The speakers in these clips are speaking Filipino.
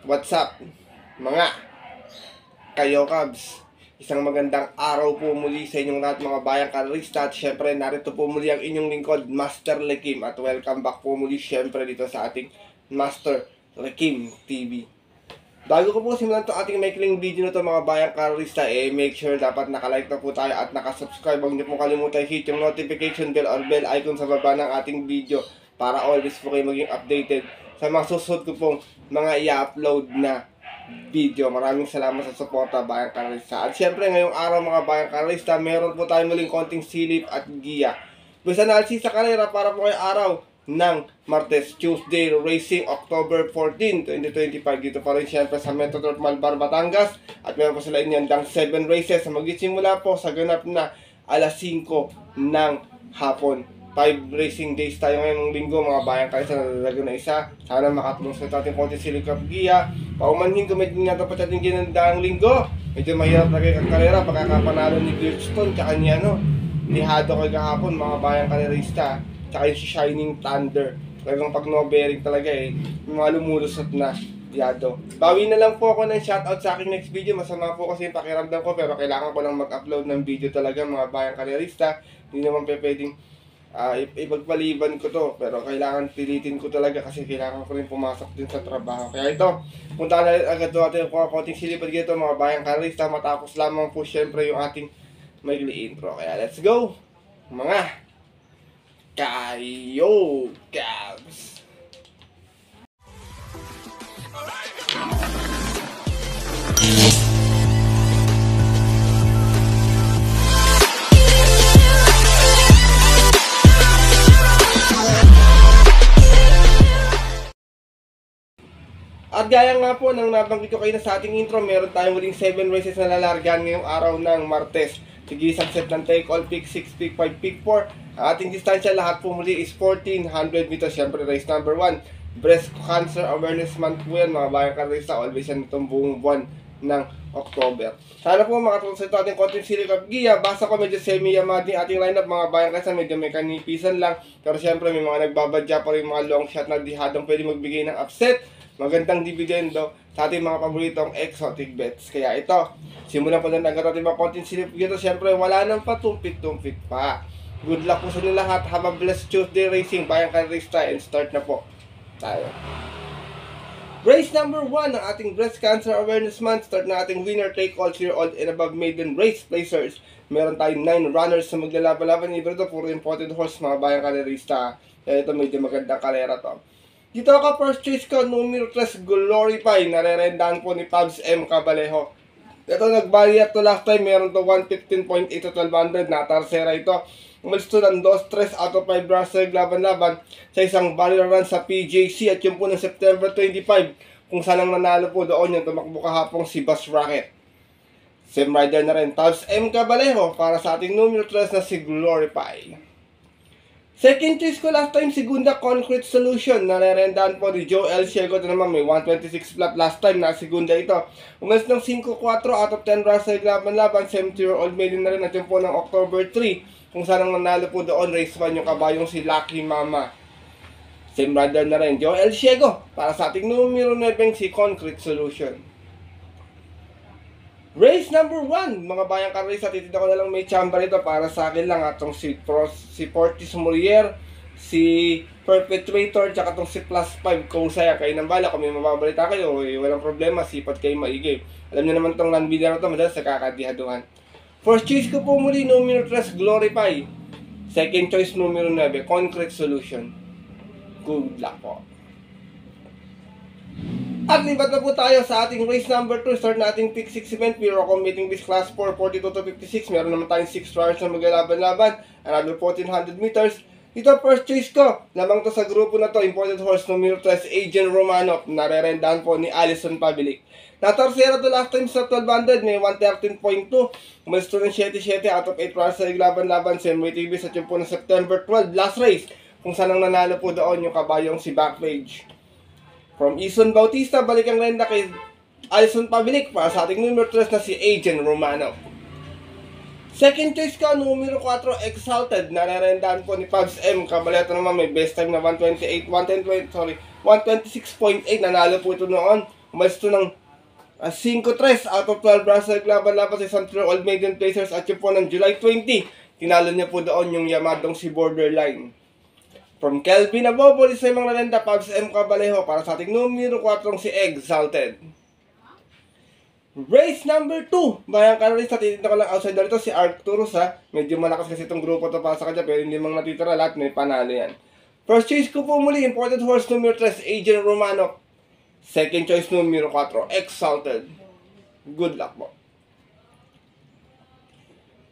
What's up, mga kayo Cubs? Isang magandang araw po muli sa inyong lahat mga bayang karista. At syempre narito po muli ang inyong lingkod, Master Lekim. At welcome back po muli syempre dito sa ating Master Lekim TV. Bago ko po simulan ito ating maikling video na ito mga bayang karista, make sure dapat nakalike na po tayo at nakasubscribe. Huwag niyo po kalimutan hit yung notification bell or bell icon sa baba ng ating video para always po kayo maging updated sa mga susunod ko pong mga i-upload na video. Maraming salamat sa suporta bayang karista. At syempre ngayong araw mga bayang karista, meron po tayo muling konting silip at giya. Basta analysis sa karera para po kayo araw ng Martes, Tuesday Racing, October 14, 2025. Dito pa rin syempre sa Metro North Malbar, Batangas. At meron po sila inyandang 7 races na magsisimula po sa ganap na alas 5 ng hapon. 5 racing days tayo ngayong linggo mga bayang karista, nadalago na isa. Sana makatulong sa ating konti silikap giya. Paumanhin ko medyo nga dapat ating ginandang linggo. Medyo mahirap na kayo karera, pagkakapanalo ni Bridgestone tsaka ni Hado kay kahapon mga bayang karerista. Tsaka yung Shining Thunder. Talagang pag no bearing talaga mga lumulusot na yado. Bawi na lang po ako ng shoutout sa aking next video. Masama po kasi yung pakiramdam ko pero kailangan ko lang mag-upload ng video talaga mga bayang karerista. Hindi naman pwedeng ipagpaliban ko to, pero kailangan pilitin ko talaga kasi kailangan ko rin pumasok din sa trabaho. Kaya ito, punta na agad natin kung konting silipad dito mga bayang karista matapos lamang po syempre yung ating maigli intro. Kaya let's go mga kayo Cubs! At gaya nga po nang nabanggit ko kayo na sa ating intro, meron tayong muling 7 races na lalargan ngayong araw ng Martes. Sige, isang set ng take all, pick 6, pick 5, pick 4. Ang ating distansya lahat po muli is 1400 meters. Siyempre race number 1, Breast Cancer Awareness Month po yan mga bayang karista. Always yan itong buong buwan ng October. Sana po makatulong sa ito ating konting silikap giya. Basta ko medyo semi-yamad yung ating lineup mga bayang karista. Medyo may kanipisan lang. Pero siyempre may mga nagbabadya pa rin mga long shot na dihadong pwede magbigay ng upset. Magandang dividendo sa ating mga paboritong exotic bets. Kaya ito, simulan po na agad natin mga konting silip dito. Siyempre, wala nang patumpik-tumpik pa. Good luck po sa inyo lahat. Have a blessed Tuesday Racing, bayang karista, and start na po tayo. Race number 1 ng ating Breast Cancer Awareness Month. Start na ating winner take all 3-year-old and above maiden race placers. Meron tayong 9 runners na maglalaban-laban. Iba ito, puro imported horse mga bayang karista. Kaya ito, medyo magandang karera to. Dito ako first choice ko, numero 3, Glorify. Narerendahan po ni Pabs M. Cabalejo. Ito nagbayad to last time, meron to 115.8 to 1200. Natarsera ito. Umalis to ng 2-3 out of 5 Russell laban-laban sa isang barrier run sa PJC. At yun po ng September 25, kung saan ang nanalo po doon yung tumakbo kahapong si Bus Rocket. Same rider na rin, Pabs M. Cabalejo para sa ating numero 3 na si Glorify. Second choice ko last time, Segunda Concrete Solution. Narerendahan po ni Joe L. Ciego. Ito naman may 126 flat last time na Segunda ito. Umalis ng 5-4 out of 10 Russell laban-laban. 70-year-old maiden na rin at yun po ng October 3. Kung saan ang nanalo po doon, race 1 yung kabayong si Lucky Mama. Same rider na rin, Joe L. Ciego. Para sa ating numero 9 si Concrete Solution. Race number 1, mga bayang karista, titignan ko na lang may chamba rito para sa akin lang atong si Portis Molier, si Perpetrator, tsaka itong si Plus 5 Kusaya. Kayo nang bala, kung may mababalita kayo, walang problema, sipat kayo maigay. Alam niyo naman itong land bidder na ito, madalas sa kakadihaduhan. First choice ko po muli, numero 3, Glorify. Second choice, numero 9, Concrete Solution. Good luck po. At libat na po tayo sa ating race number 2. Start na ating pick 6 event. We are competing with class 4, 42 to 56. Meron naman tayong 6 runners na maglalaban-laban. Another 1400 meters. Ito first choice ko. Lamang to sa grupo na to. Imported horse numero 3, Agent Romanov. Narerendahan po ni Allison Pabilik. Natarsera to last time sa 1200. May 113.2. Umalis to ng 7-7 out of 8 runners na naglaban-laban. Same way TV sa po ng September 12. Last race. Kung saan ang nanalo po doon yung kabayong si Backpage. From Ison Bautista, balik ang renda kay Allison Pabilik para sa ating numero 3 na si Agent Romanov. Second choice ko, numero 4, Exalted. Narerendahan po ni Pabs M. Cabalejo naman may best time na 126.8. Nanalo po ito noon. umalis to ng 5-3 out of 12 rounds na naglaban-laban sa San Old Maiden Placers at yun po ng July 20, tinalo niya po doon yung Yamadong si Borderline. From Kelvin Abobo, isa yung mga nalenda, Pabs M. Cabalejo para sa ating numero 4 si Exalted. Race number 2, bayang kanalista, tititin ko lang outsider ito si Arcturus ha. Medyo malakas kasi itong grupo to para sa kanya pero hindi mang natitira lahat, may panalo yan. First choice ko po muli, imported horse numero 3, Agent Romano. Second choice numero 4, Exalted. Good luck po.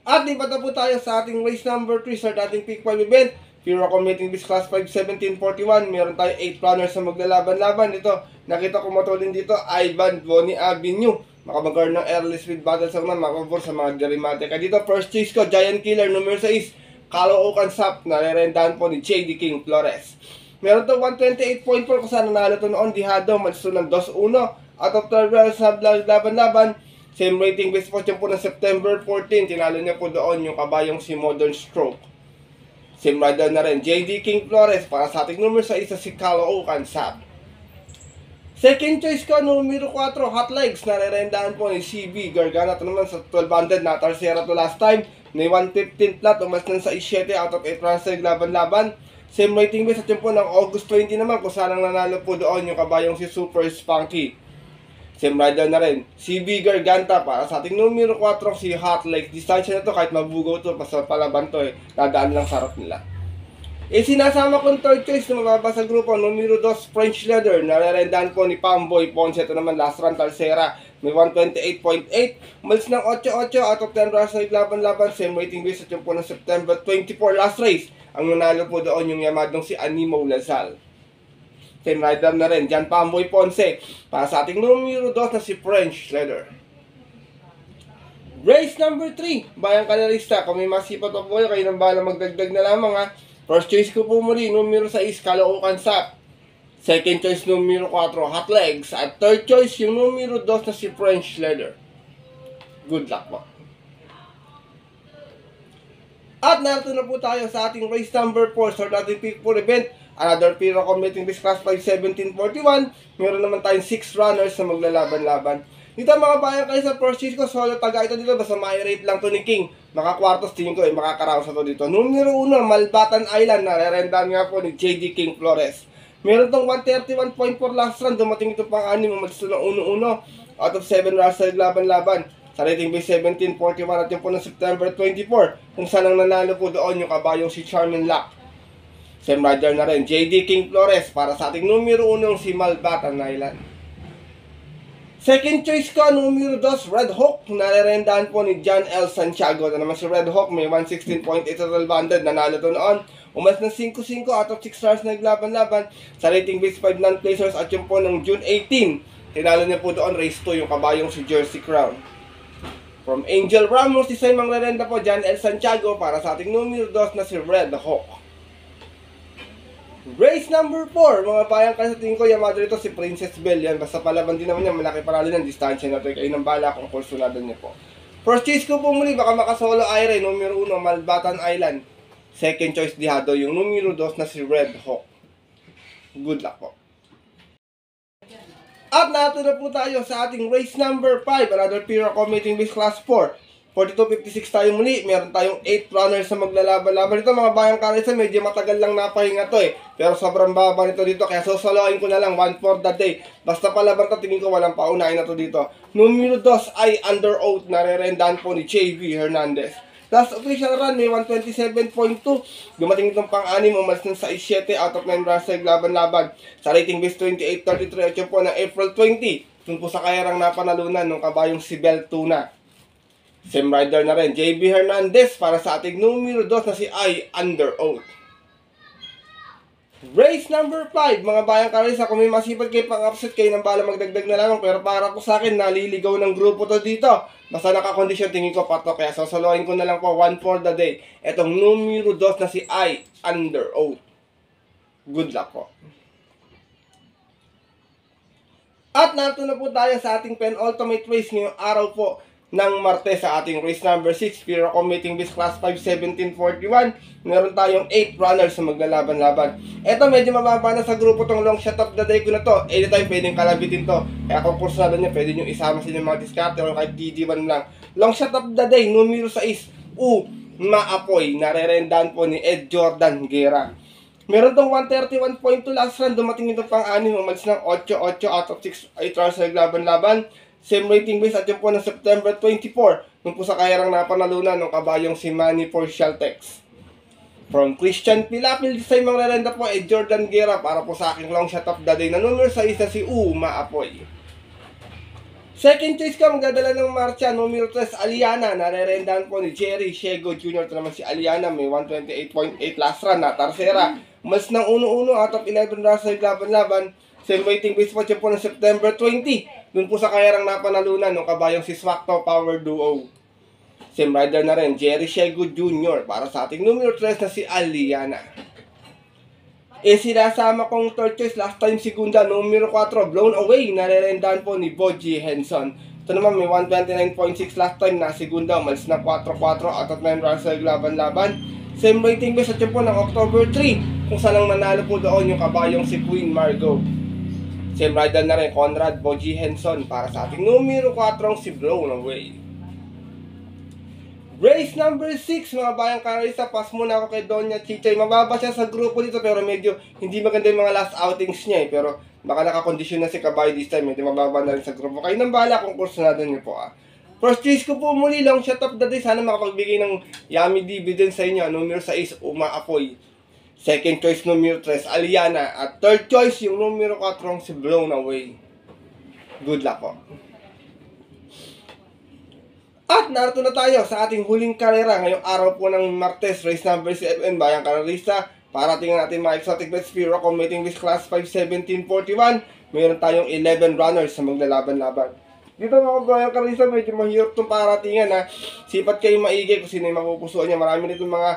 At lipat na po tayo sa ating race number 3 sa ating Pick 5 event. Pure Committing Beast Class 5 1741. Meron tayo 8 runners na maglalaban-laban. Dito, nakita ko matulin dito, Ivan Bonnie Avenue. Makabagar ng early speed battle sa una, makabor sa mga Jarimatica. Dito, first choice ko, Giant Killer numero 6, Caloocan Sap. Nare-rendahan po ni J.D. King Flores. Meron to 128.4 kung saan nanalo to noon, Dihado, malisto ng 2-1. Out of 12 rounds na laban-laban. Same rating based po po ng September 14. Tinalo niya po doon yung kabayong si Modern Stroke. Same rider na rin, J.D. King Flores para sa ating numero sa isa si Caloocan Sap. Second choice ko, numero 4, Hot Legs. Nare-rendahan po ni CB Gargana. Ito naman sa 1200 na Tarsera to last time. May 115 flat, umas ng sa 7 out of 8 rounds na laban-laban. Same rating base at yun po ng August 20 naman kung saan ang nanalo po doon yung kabayong si Super Spunky. Same rider na rin, CB Garganta para sa ating numero 4 si Hot Legs. Distansya na to kahit mabugaw to, basta palaban to dadaan lang sa harap nila. Sinasama kong third choice na mababa sa grupo, numero 2 French Leather. Nare-rendahan po ni Pamboy Ponce. Ito naman last run Talsera. May 128.8. Malis ng 8-8 out of 10 rounds na laban-laban. Same rating base at yung po ng September 24 last race. Ang nanalo po doon yung Yamadong si Animo Lazal. Same rider na rin, Jan Pamboy Ponce. Para sa ating numero 2 na si French Leather. Race number 3, bayang kanalista. Kung may masipat pa po kayo nang bahala magdagdag na lamang ha. First choice ko po muli, numero 6, Caloocan Sap. Second choice, numero 4, Hot Legs. At third choice, yung numero 2 na si French Leather. Good luck po. At narito na po tayo sa ating race number 4 sa ating Pick 4 event. Another Pure Committing Beast Class 5 1741. Meron naman tayong 6 runners na maglalaban-laban. Dito mga bayan kayo sa first choice ko, solo taga ito dito, basta may rate lang to ni King. Makakwartos tingin ko makakaraos na to dito. Numero 1, Malbatan Island, nare-rendahan nga po ni J.D. King Flores. Meron tong 131.4 last run, dumating ito pang 6, umalis ng 1-1 out of 7 rounds sa laban-laban. Sa rating base 1741 at yung po ng September 24, kung saan ang nanalo po doon yung kabayong si Charmin Lock. Same rider na rin, J.D. King Flores para sa ating numero 1 si Malbatan Island. Second choice ko, numero 2, Red Hawk. Nare-rendahan po ni John L. Santiago. Na naman si Red Hawk, may 116.8 total banded. Nanalo to noon. Umas ng 5-5 out of 6 stars na naglaban-laban. Sa rating base 5 non-placers at yung po ng June 18. Tinalo niya po doon, race 2, yung kabayong si Jersey Crown. From Angel Ramos, isa yung mangrerenda po, John L. Santiago para sa ating numero 2 na si Red Hawk. Race number 4, mga bayang ka sa tingin ko, Yamado ito si Princess Belle. Yan, basta palaban din naman yan, malaki paralo ng distansya na ito. Kayo ng bala kung kursunado niya po. First choice ko po muli, baka makasolo Aire, numero 1, Malbatan Island. Second choice, Dihado, yung numero 2 na si Red Hawk. Good luck po. At nato na po tayo sa ating race number 5, another Pure Committing Beast Class 4. 42.56 tayo muli, meron tayong 8 runners na maglalaban-laban. Ito mga bayang karisa, medyo matagal lang napahinga to Pero sobrang baba nito dito, kaya susaloin ko na lang 1 for the day. Basta palaban to, tingin ko walang paunahin na to dito. Numero 2 ay Under Oath, nare-rendahan po ni J.V. Hernandez. Last official run, may 127.2. Dumating itong pang-6, umalis ng 6-7 out of 9 runs na laban-laban. Sa rating base 28.33 at yun po ng April 20. Dun po sa kayarang napanalunan ng kabayong si Bel Tuna. Same rider na rin, J.B. Hernandez para sa ating numero 2 na si I Under Oath. Race number 5, mga bayang karisa, kung may masipag kayo pang-upset kayo ng bala magdagdag na lang. Pero para po sa akin, naliligaw ng grupo to dito. Basta nakakondisyon, tingin ko pa to. Kaya sasaloin ko na lang po 1 for the day. Etong numero 2 na si I Under Oath. Good luck po. At narito na po tayo sa ating penultimate race ngayong araw po. ng Martes sa ating race number 6, Pure Committing Beast Class 5, 1741. Meron tayong 8 runners na maglalaban-laban. Ito medyo mababa na sa grupo tong long shot of the day ko na to. Anytime pwedeng kalabitin to. Kaya kung kursado nyo, pwede nyo isama sa inyong mga diskarte o kahit DD1 lang. Long shot of the day, numero 6, Maapoy. Narerendahan po ni Ed Jordan Guerra. Meron tong 131.2 last run. Dumating ito pang-anim. Umalis ng 8-8 out of 6 8 runs na naglaban-laban. Same rating base at yun po ng September 24. Nung po sa kayarang napanalunan ng kabayong si Manny Porcialtex. From Christian Pilapil sa imong lerenda po ay Jordan Guerra para po sa aking long shot of the day na numero 6 na si Maapoy. Second choice ka magdadala ng marcha, numero 3 Aliana. Narerendahan po ni Jerry Shego Jr. Ito naman si Aliana, may 128.8 last run na tarsera. Mas ng 1-1 out of 11 runs sa laban-laban. Same rating base po siya po ng September 20. Doon po sa kayarang napanalunan ng kabayong si Swakto Power Duo. Same rider na rin, Jerry Shego Jr. para sa ating numero 3 na si Aliana. Sinasama kong third choice, last time segunda, numero 4, Blown Away. Narerendahan po ni Boji Henson. Ito naman may 129.6 last time na segunda, umalis na 4-4 out of 9 runs sa laban-laban. Same rating base at yun po ng October 3, kung saan lang nanalo po doon yung kabayong si Queen Margot. Same rider na rin, Conrad Boji Henson para sa ating numero 4 si Blown Away. Race number 6, mga bayang karista, pass muna ako kay Donya Chichay. Mababa siya sa grupo dito pero medyo hindi maganda yung mga last outings niya eh. Pero baka nakakondisyon na si Kabay this time, medyo mababa na rin sa grupo. Kayo nang bahala kung kursunado niyo po ah. First choice ko po muli, long shot of the day. Sana makapagbigay ng yummy dividend sa inyo. Numero 6, Maapoy. Second choice, numero 3, Aliana. At third choice, yung numero 4, si Blown Away. Good luck po. At narito na tayo sa ating huling karera ngayong araw po ng Martes, race number 7, bayang karerista. Para tingnan natin mga exotic bets, Pure Committing Beast Class 5, 1741. Mayroon tayong 11 runners na maglalaban-laban. Dito mga bayang karerista, medyo mahirap itong paratingan ha. Sipat kayo maigay kung sino yung mapupusuan niya. Marami nitong mga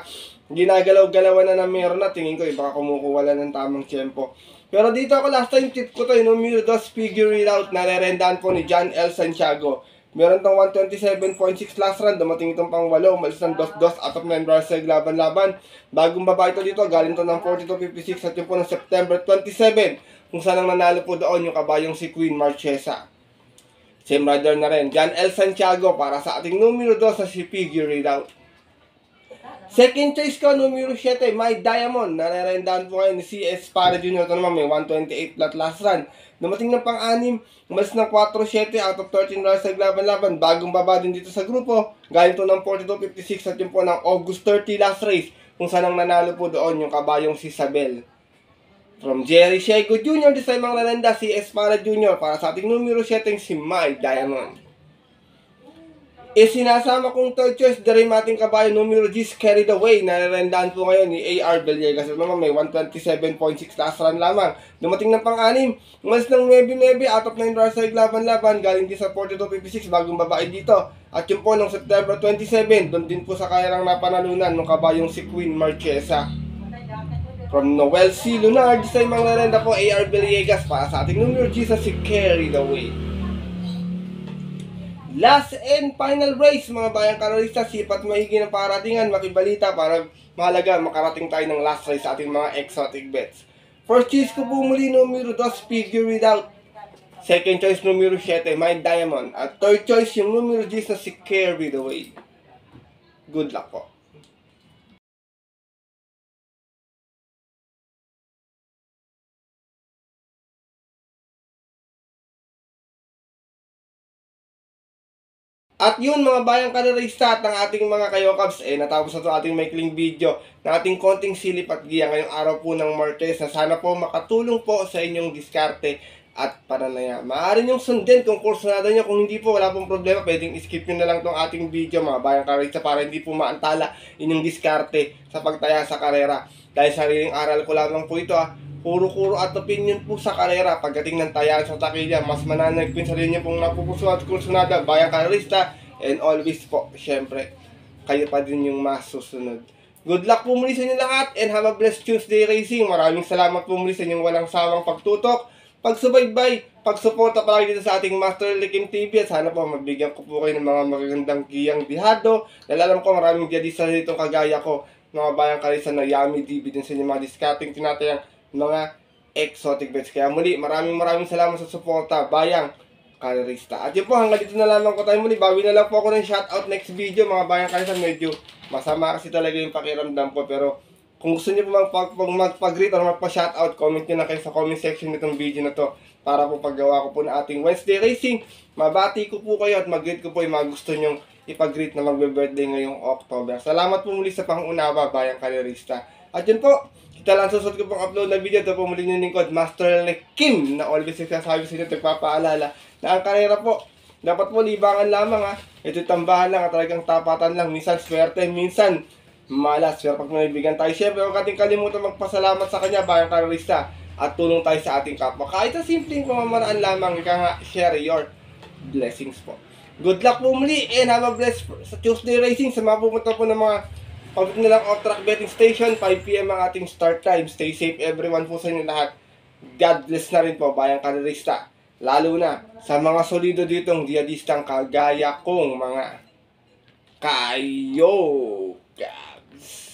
ginagalaw-galawan na meron na. Tingin ko baka kumukuha lang ng tamang tiyempo. Pero dito ako last time tip ko to, numero 2, Figure It Out. Narerendahan po ni John L. Santiago. Meron tong 127.6 last run, dumating itong pang 8, umalis ng 2-2 out of 9 runs sa laban-laban. Bagong baba ito dito, galing to ng 42.56 at yun po ng September 27, kung saan ang nanalo po doon yung kabayong si Queen Marchesa. Same rider na rin, John L. Santiago para sa ating numero 2 na si Figure It Out. Second choice ko, numero 7, My Diamond. Narerendahan po ngayon ni C.S. Para Jr. Ito naman may 128 flat last run. Dumating ng pang-6, umalis ng 4-7 out of 13 runs sa laban-laban. Bagong baba din dito sa grupo. Galing to ng 42.56 at yun po ng August 30 last race. Kung saan ang nanalo po doon yung kabayong si Isabel. From Jerry Shego Jr. This time ang nananda si C.S. Para Jr. para sa ating numero 7 si My Diamond. Sinasama kong third choice, dari ating kabayo, numero 10, Carried Away. Narerendahan po ngayon ni A.R. Villegas. Ito naman may 127.6 last run lamang. Dumating ng pang-6, umalis ng 9-9 out of 9 runs sa laban-laban. Galing din sa 42.56, bagong babae dito. At yun po noong September 27, doon din po sa kayarang napanalunan ng kabayong si Queen Marchesa. From Noel C. Lunard, sa imang narenda po, A.R. Villegas para sa ating numero 10 si Carried Away. Last and final race, mga bayang karerista, sipat maigi ng paratingan, makibalita para mahalaga makarating tayo ng last race sa ating mga exotic bets. First choice ko po muli, numero 2, Figure It Out. Second choice, numero 7, My Diamond. At third choice, yung numero 10 na si Carried Away. Good luck po. At yun mga bayang karerista at ng ating mga kayokabs, natapos na ito ating maikling video ng ating konting silip at giya ngayong araw po ng Martes na sana po makatulong po sa inyong diskarte at pananaya. Maaari niyong sundin kung kursunado niyo, kung hindi po wala pong problema, pwedeng skip nyo na lang itong ating video mga bayang karerista para hindi po maantala inyong diskarte sa pagtaya sa karera. Dahil sariling aral ko lamang po ito Puro-kuro at opinion po sa karera. Pagdating ng tayaan sa takilya, mas mananagpin sa linya pong napupuso at kursunada, bayang karerista, and always po, syempre, kayo pa din yung masusunod. Good luck po muli sa inyo lahat, and have a blessed Tuesday racing. Maraming salamat po muli sa inyong walang sawang pagtutok. pagsubaybay, pagsuporta palagi dito sa ating Master Likim TV. At sana po mabigyan ko po kayo ng mga magagandang giyang dihado. Dahil alam ko maraming diyadista dito kagaya ko, mga bayang kalisan na yummy DB din sa inyo mga discarding tinatayang mga exotic bets. Kaya muli, maraming salamat sa suporta, bayang karerista. At yun po, hanggang dito na lamang ko tayo muli. Bawi na lang po ako ng shoutout next video mga bayang kalisan. Medyo masama kasi talaga yung pakiramdam ko. Pero kung gusto niyo po magpag-greet or magpa-shoutout, comment nyo na kayo sa comment section nitong video na to. Para po paggawa ko po na ating Wednesday Racing. Mabati ko po kayo at mag-greet ko po yung mga gusto nyong ipag-greet na magbe-birthday ngayong October. Salamat po muli sa pangunawa, bayang karerista. At yun po, kita lang susunod ko pong upload na video. Ito po muli yung lingkod, Master Likim, na always nagsasabi sa inyo, nagpapaalala na ang karera po, dapat po libangan lamang ha. Ito'y tambahan lang at talagang tapatan lang. Minsan swerte, minsan malas. Pero pag nabibigyan tayo, syempre huwag natin kalimutan magpasalamat sa kanya, bayang karerista. At tulong tayo sa ating kapwa. Kahit sa simpleng pamamaraan lamang, ika nga, share your blessings po. Good luck po muli and have a blessed sa Tuesday Racing. Sa mga pupunta po ng mga pabit na lang off-track betting station, 5 PM ang ating start time. Stay safe everyone po sa inyo lahat. God bless na rin po, bayang karerista. Lalo na sa mga solido ditong diyadistang kagaya kong mga kayo. Gabs.